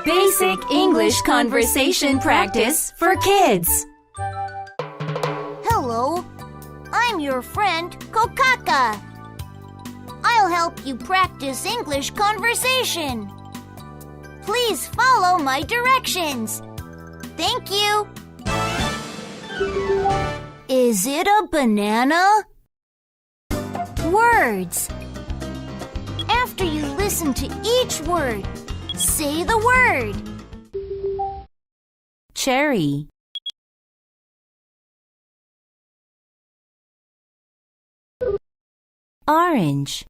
Basic English Conversation Practice for Kids. Hello, I'm your friend Kokaka. I'll help you practice English conversation. Please follow my directions. Thank you. Is it a banana? Words. After you listen to each word, say the word. Cherry, orange,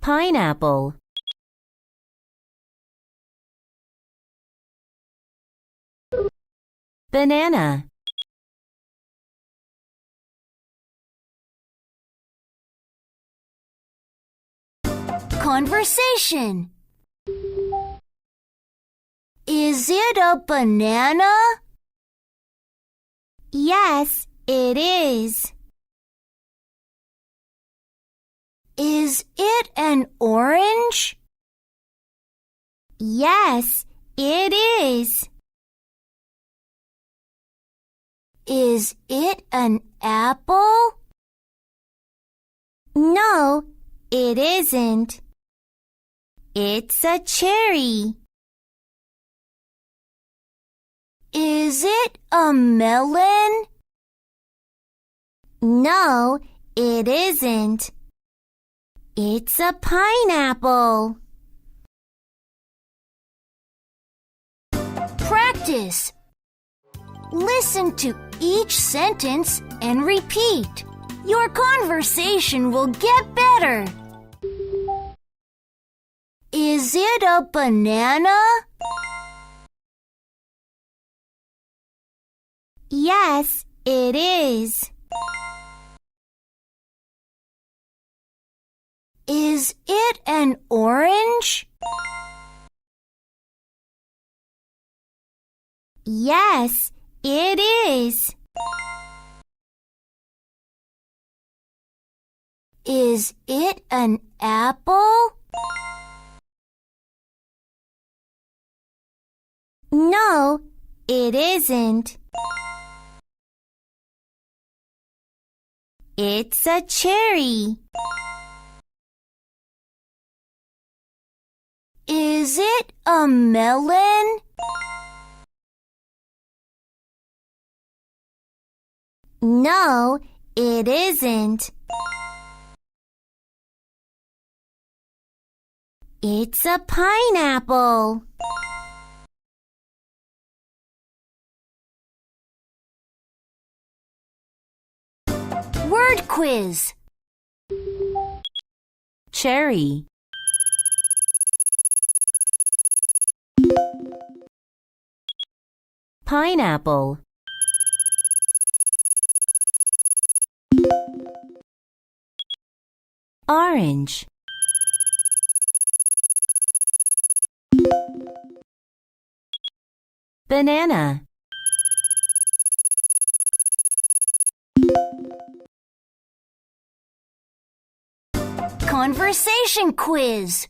pineapple, banana, Conversation. Is it a banana? Yes, it is. Is it an orange? Yes, it is. Is it an apple? No, it isn't. It's a cherry. Is it a melon? No, it isn't. It's a pineapple. Practice. Listen to each sentence and repeat. Your conversation will get better. Is it a banana? Yes, it is. Is it an orange? Yes, it is. Is it an apple? No, it isn't. It's a cherry. Is it a melon? No, it isn't. It's a pineapple. Word quiz. cherry, pineapple, orange, banana, Conversation quiz.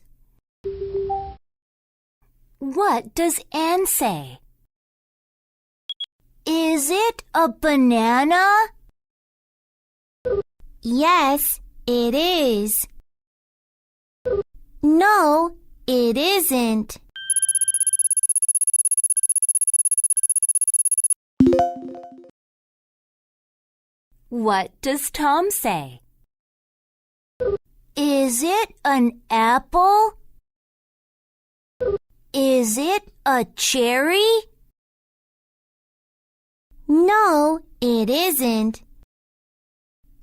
What does Anne say? Is it a banana? Yes, it is. No, it isn't. What does Tom say? Is it an apple? Is it a cherry? No, it isn't.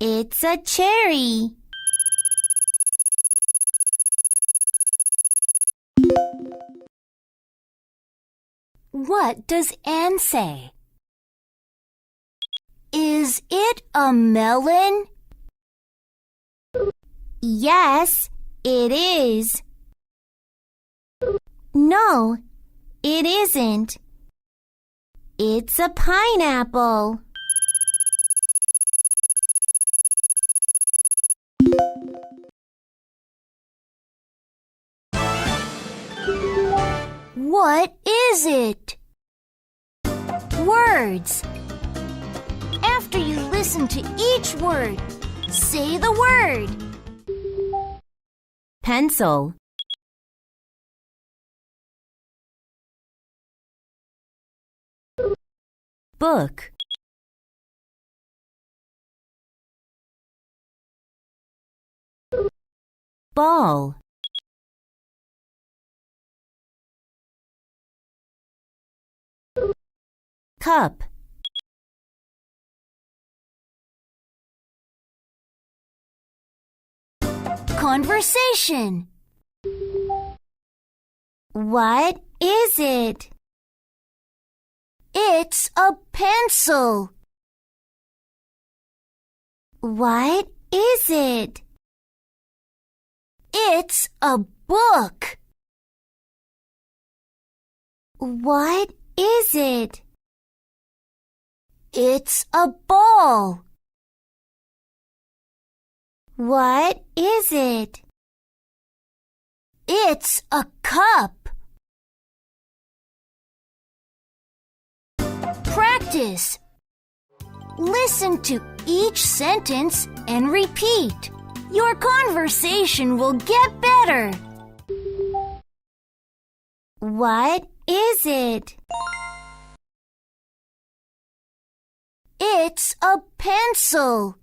It's a cherry. What does Anne say? Is it a melon? Yes, it is. No, it isn't. It's a pineapple. What is it? Words. After you listen to each word, say the word. Pencil, book, ball, cup, Conversation. what is it? It's a pencil. What is it? It's a book. What is it? It's a ball. What is it? It's a cup. Practice. Listen to each sentence and repeat. Your conversation will get better. What is it? It's a pencil.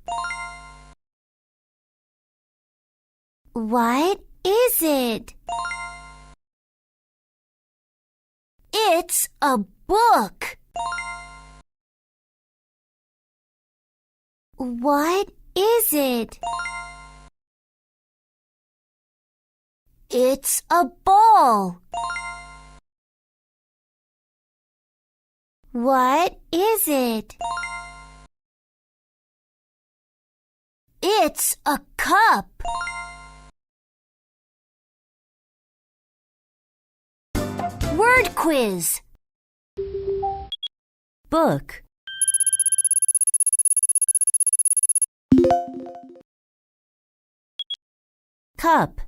What is it? It's a book. What is it? It's a ball. What is it? It's a cup. Word quiz. Book, cup,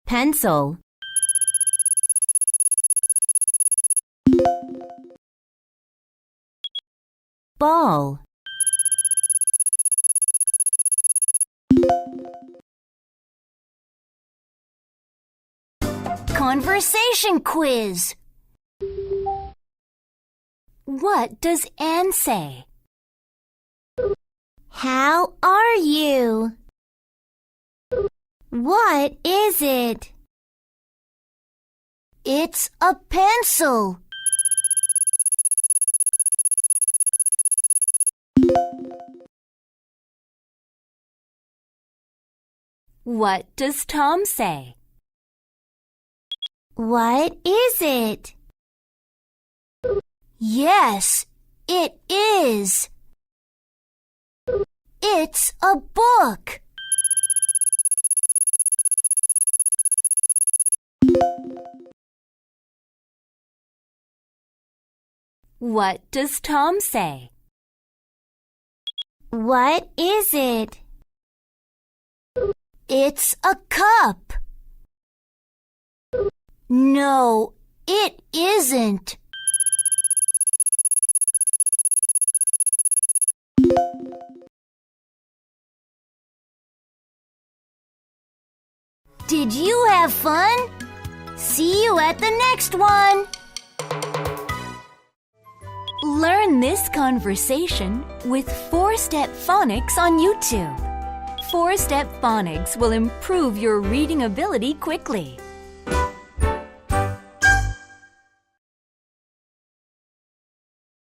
pencil, ball, Conversation quiz. What does Anne say? how are you? What is it? It's a pencil. What does Tom say? What is it? Yes, it is. It's a book. What does Tom say? What is it? It's a cup. No, it isn't. Did you have fun? See you at the next one. Learn this conversation with 4-Step Phonics on YouTube. 4-Step Phonics will improve your reading ability quickly.